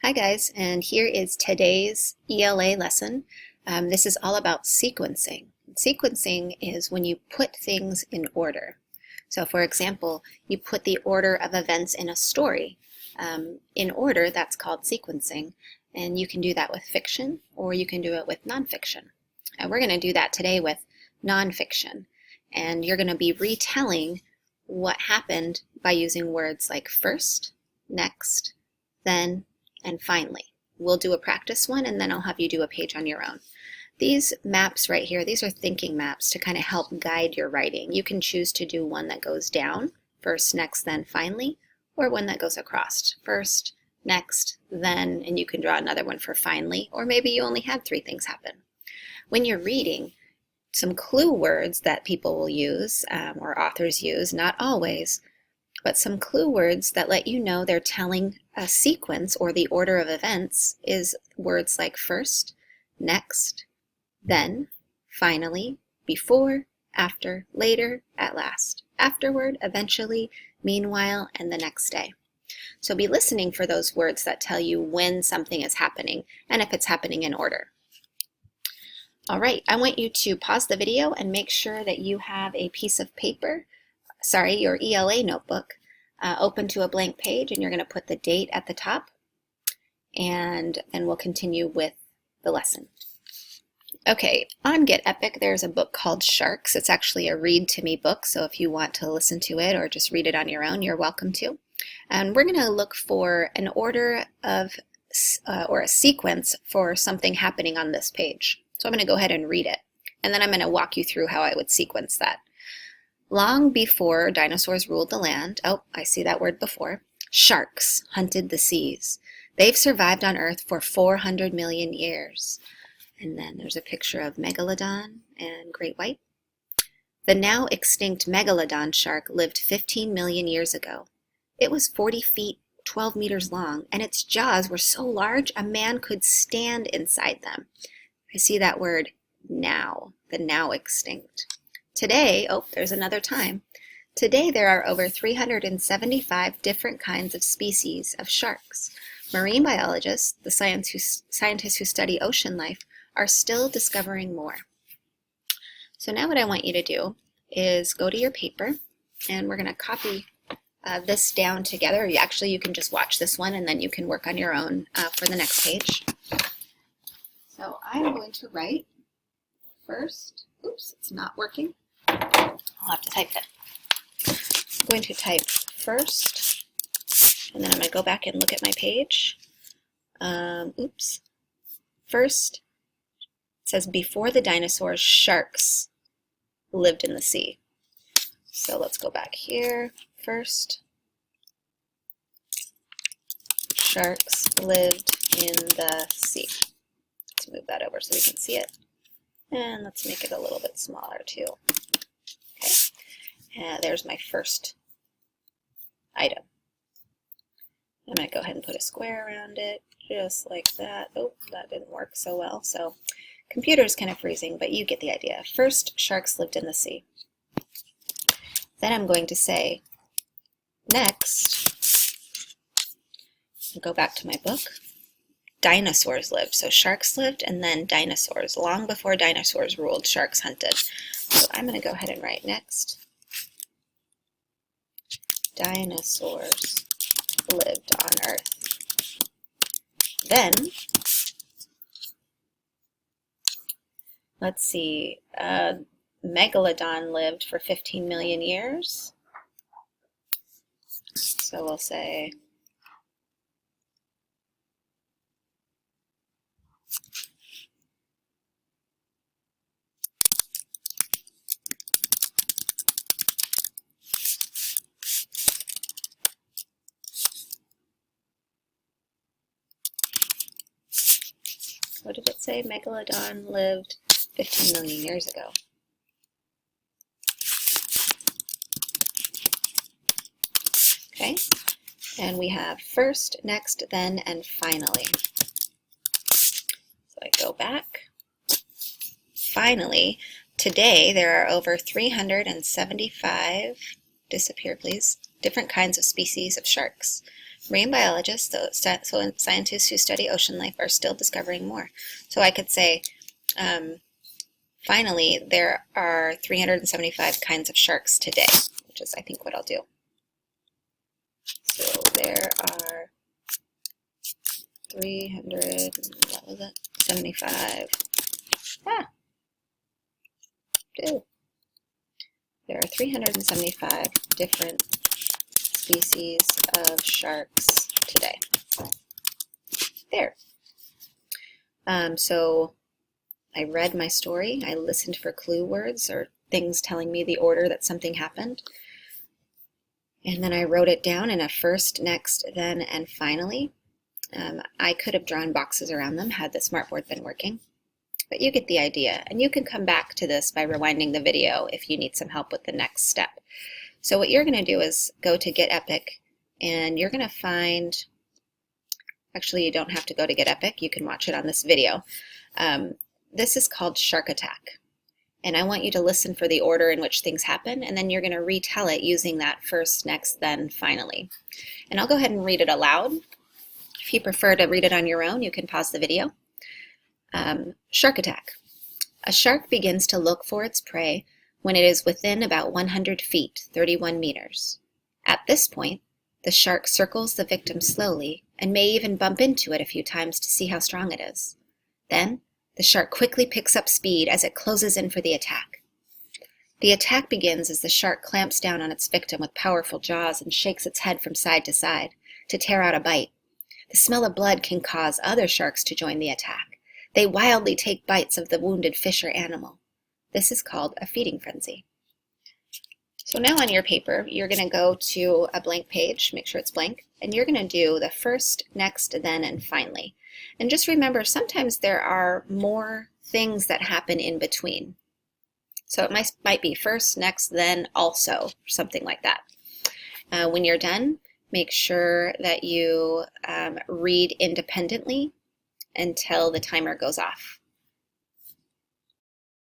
Hi guys, and here is today's ELA lesson. This is all about sequencing. Sequencing is when you put things in order. So for example, you put the order of events in a story. In order, that's called sequencing, and you can do that with fiction or you can do it with nonfiction. And we're going to do that today with nonfiction, and you're going to be retelling what happened by using words like first, next, then, and finally. We'll do a practice one and then I'll have you do a page on your own. These maps right here, these are thinking maps to kind of help guide your writing. You can choose to do one that goes down, first, next, then, finally, or one that goes across, first, next, then, and you can draw another one for finally, or maybe you only had 3 things happen. When you're reading, some clue words that people will use, or authors use, not always, but some clue words that let you know they're telling a sequence or the order of events is words like first, next, then, finally, before, after, later, at last, afterward, eventually, meanwhile, and the next day. So be listening for those words that tell you when something is happening and if it's happening in order. All right, I want you to pause the video and make sure that you have a piece of paper, your ELA notebook, open to a blank page, and you're going to put the date at the top, and then we'll continue with the lesson. Okay, on Get Epic there's a book called Sharks. It's actually a read to me book, so if you want to listen to it or just read it on your own, you're welcome to. And we're going to look for an order of or a sequence for something happening on this page. So I'm going to go ahead and read it, and then I'm going to walk you through how I would sequence that. Long before dinosaurs ruled the land, oh, I see that word before, sharks hunted the seas. They've survived on Earth for 400 million years. And then there's a picture of Megalodon and great white. The now extinct Megalodon shark lived 15 million years ago. It was 40 feet, 12 meters long, and its jaws were so large a man could stand inside them. I see that word now, the now extinct. Today, oh, there's another time. Today there are over 375 different kinds of species of sharks. Marine biologists, the scientists who study ocean life, are still discovering more. So now what I want you to do is go to your paper, and we're going to copy this down together. Actually, you can just watch this one and then you can work on your own for the next page. So I'm going to write first, oops, it's not working. I'll have to type it. I'm going to type first, and then I'm going to go back and look at my page. Oops. First, it says before the dinosaurs, sharks lived in the sea. So let's go back here. First, sharks lived in the sea. Let's move that over so we can see it. And let's make it a little bit smaller too. Okay, and there's my first item. I'm going to go ahead and put a square around it, just like that. Oh, that didn't work so well. So computer's kind of freezing, but you get the idea. First, sharks lived in the sea. Then I'm going to say, next, go back to my book, dinosaurs lived. So sharks lived, and then dinosaurs. Long before dinosaurs ruled, sharks hunted. So I'm going to go ahead and write next. Dinosaurs lived on Earth. Then, let's see, Megalodon lived for 15 million years. So we'll say what did it say? Megalodon lived 15 million years ago. Okay, and we have first, next, then, and finally. So I go back. Finally, today there are over 375, disappear please, different kinds of species of sharks. Marine biologists, so scientists who study ocean life, are still discovering more. So I could say, finally, there are 375 kinds of sharks today, which is, I think, what I'll do. So there are 375. There are 375 different species of sharks today. There. So I read my story. I listened for clue words or things telling me the order that something happened. And then I wrote it down in a first, next, then, and finally. I could have drawn boxes around them had the smartboard been working. But you get the idea, and you can come back to this by rewinding the video if you need some help with the next step. So what you're going to do is go to Get Epic, and you're going to find, actually you don't have to go to Get Epic, you can watch it on this video. This is called Shark Attack, and I want you to listen for the order in which things happen, and then you're going to retell it using that first, next, then, finally. And I'll go ahead and read it aloud. If you prefer to read it on your own, you can pause the video. Shark attack. A shark begins to look for its prey when it is within about 100 feet, 31 meters. At this point, the shark circles the victim slowly and may even bump into it a few times to see how strong it is. Then, the shark quickly picks up speed as it closes in for the attack. The attack begins as the shark clamps down on its victim with powerful jaws and shakes its head from side to side to tear out a bite. The smell of blood can cause other sharks to join the attack. They wildly take bites of the wounded fish or animal. This is called a feeding frenzy. So now on your paper, you're going to go to a blank page, make sure it's blank, and you're going to do the first, next, then, and finally. And just remember, sometimes there are more things that happen in between. So it might be first, next, then, also, or something like that. When you're done, make sure that you read independently until the timer goes off.